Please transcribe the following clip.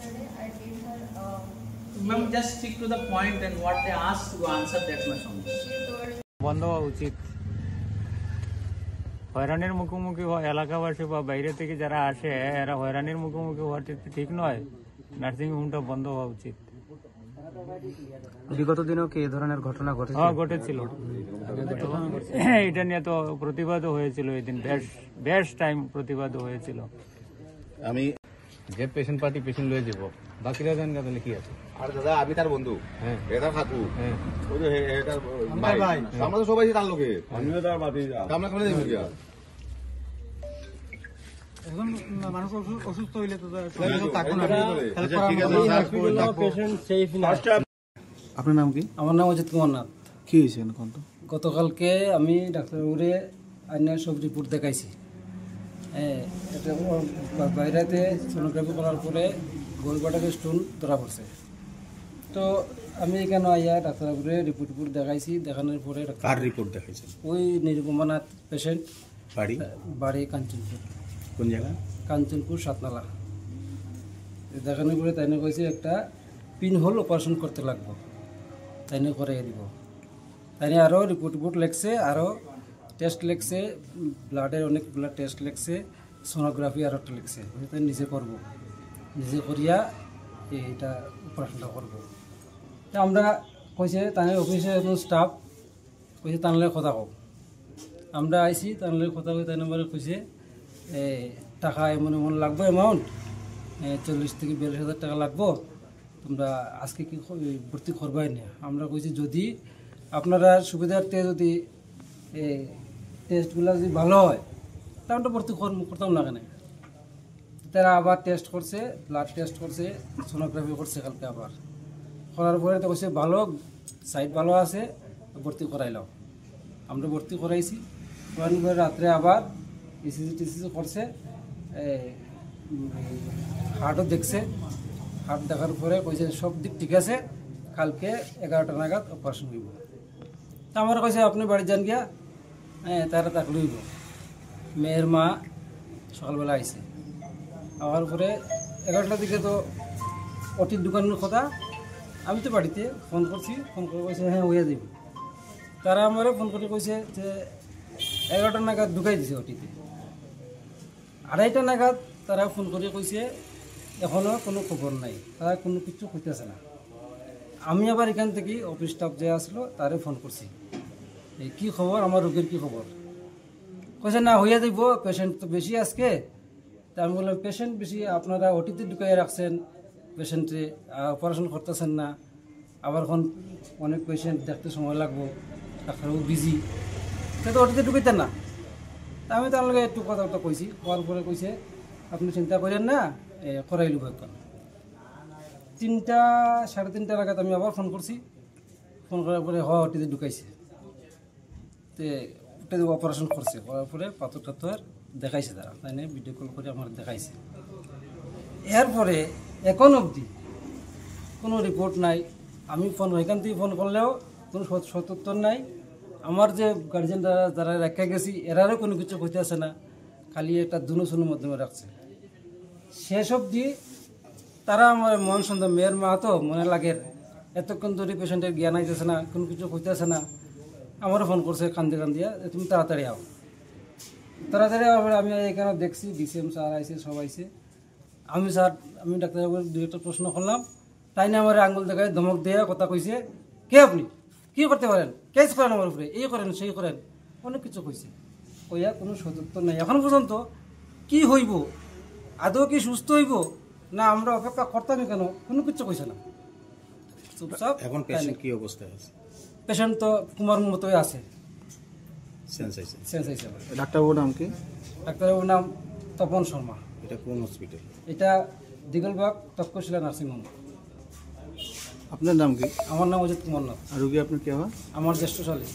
yesterday I did her. Ma'am, just stick to the point and what they ask to answer that much only. She told বন্ধ হওয়া উচিত। হয়রানির মুখোমুখি এলাকাবাসী বা বাইরে থেকে যারা আসে এরা হয়রানির মুখোমুখি হওয়াটা ঠিক নয়। নার্সিং হোমটা বন্ধ হওয়া উচিত। বিগত দিনেও কি এই ধরনের ঘটনা ঘটেছে? হ্যাঁ, ঘটেছিল। এটা নিয়ে তো প্রতিবাদও হয়েছিল, এদিন বেশ টাইম প্রতিবাদ হয়েছিল। আমি যে পেশেন্ট পার্টি পেশেন্ট লয়ে যাব, বাকিরা জান তাহলে কি আছে? আর দাদা আমি তার বন্ধু, হ্যাঁ এটা কাকু, হ্যাঁ ওই যে এটা ভাই, আমরা তো সবাই তার লোকে, আমিও তার বাতি যা, আমরা কেমনে দেব কি? এখন মানুষ অসুস্থ হইলে তো আপনার নাম কি? আমার নাম অজিত কুমার নাথ। কি হয়েছে এখন? তো গতকালকে আমি ডাক্তারবাবুরে আইনার সব রিপোর্ট দেখাইছি। এটা বাইরেতে সোনোগ্রাফি করার পরে গোলবাটাকে স্টোন ধরা পড়ছে। তো আমি এখানে আইয়া ডাক্তারবাবুরে রিপোর্ট দেখাইছি। দেখানোর পরে কার রিপোর্ট দেখাইছেন? ওই নিরুপমা নাথ পেশেন্ট, বাড়ি কাঞ্চনপুর। কোন জায়গা? কাঞ্চনপুর সাতনালা। দেখানোর পরে তাইনে কইছে একটা পিন হোল অপারেশন করতে লাগবো, তাইনে করে দিব। তাইনে আরও রিপোর্ট লেখছে, আরও টেস্ট লেখছে, ব্লাডের অনেক ব্লাড টেস্ট লেখছে, সোনোগ্রাফি আরও একটা লেখছে। তাই নিজে করব, নিজে করিয়া এইটা অপারেশনটা করবো। তা আমরা কইছে তাই অফিসে এখন স্টাফ কইছে তাহলে কথা কও। আমরা আইসি তাহলে কথা কই, তাই নম্বরে কইছে টাকা এমন লাগবে, অ্যামাউন্ট 40 থেকে 42,000 টাকা লাগবো, তোমরা আজকে কি ভর্তি করবাই না। আমরা কইছি যদি আপনারা সুবিধার্থে যদি টেস্টগুলো যদি ভালো হয় তাহলে ভর্তি করতাম না কেন। তারা আবার টেস্ট করছে, ব্লাড টেস্ট করছে, সোনোগ্রাফি করছে কালকে আবার। করার পরে তো কইছে ভালো সাইড ভালো আছে, ভর্তি করাইলাম। আমরা ভর্তি করাইছি। করানোর পরে রাত্রে আবার ইসিজি টিসিজি করছে, হার্টও দেখছে। হার্ট দেখার পরে কইছে সব দিক ঠিক আছে, কালকে 11টা নাগাদ অপারেশন হইব। তা আমার কইছে আপনি বাড়ি যান গিয়া, তারা তাক লইব। মেয়ের মা সকালবেলা আইছে, আবার পরে 11টার দিকে তো অটির দোকানের কথা। আমি তো বাড়িতে ফোন করছি, ফোন করে কইছে হ্যাঁ হইয়া যাবে। তারা আমারও ফোন করে কইছে যে 11টা নাগাদ ঢুকাই দিছে অটিতে। 2:30টা নাগাদ তারা ফোন করে কইছে এখনও কোনো খবর নাই, তারা কোনো কিছু কইতেছে না। আমি আবার এখান থেকে অফিস স্টাফ যে আসলো তারে ফোন করছি, এই কী খবর, আমার রোগীর কী খবর। কইছে না হইয়া যাইব, পেশেন্ট তো বেশি আজকে। তা আমি বললাম পেশেন্ট বেশি, আপনারা ওটিতে ঢুকাইয়া রাখছেন পেশেন্টে, অপারেশন করতেছেন না। আবার এখন অনেক পেশেন্ট দেখতে সময় লাগবো, ডাক্তারবাবু বিজি, সে তো ওটিতে ঢুকাইতেন না। তা আমি তার লগে একটু কথা কইছি। হওয়ার পরে কইছে আপনি চিন্তা করেন না, করাই লব এখন। 3টা 3:30 নাগাদ আমি আবার ফোন করছি। ফোন করার পরে ওটিতে ঢুকাইছে, তো ওটা অপারেশন করছে। করার পরে পাথর টাথর দেখাইছে তারা, তাই না ভিডিও কল করে আমার দেখাইছে। এরপরে এখন অবধি কোনো রিপোর্ট নাই। আমি ফোন এখান থেকে ফোন করলেও কোনো সত্যুত্তর নাই। আমার যে গার্জেন যারা রেখে গেছি এরারও কোনো কিছু হইতে আসে না, খালি একটা দুনুসুনুর মাধ্যমে রাখছে। শেষ অবধি তারা আমার মন সন্দেহ, মেয়ের মা তো মনে লাগে এতক্ষণ ধরে পেশেন্টের জ্ঞান আইতেছে না, কোনো কিছু হইতেছে না। আমারও ফোন করছে কান্দিয়া তুমি তাড়াতাড়ি আও। তাড়াতাড়ি আবার আমি এখানে দেখছি ডিসিএম স্যার আইসে, সব আইসে। আমি ডাক্তারবাবুর 2-1টা প্রশ্ন করলাম, তাই না আমার আঙুল দেখায় ধমক দিয়ে কথা কইছে, কে আপনি, কী করতে পারেন, কেস করেন আমার উপরে, এই করেন সেই করেন, অনেক কিছু কইছে। কইয়া কোনো সত্যত্ব নাই এখন পর্যন্ত। কি হইব, আদৌ কি সুস্থ হইব না আমরা অপেক্ষা করতামই কেন, কোনো কিছু কইছে না, চুপচাপ। এখন পেশেন্ট কি অবস্থায় আছে? পেশেন্ট তো কুমার মতোই আছে, সেন্স হয়েছে। ডাক্তারবাবুর ডাক্তারবাবুর নাম কি? ডাক্তারবাবুর নাম তপন শর্মা। এটা কোন হসপিটাল? এটা দিগলবাগ তক্ষশিলা নার্সিংহোম। আপনার নাম কি? আমার নাম অজিত কুমার নাথ। আর রোগী আপনার কে হয়? আমার জ্যেষ্ঠ শালী।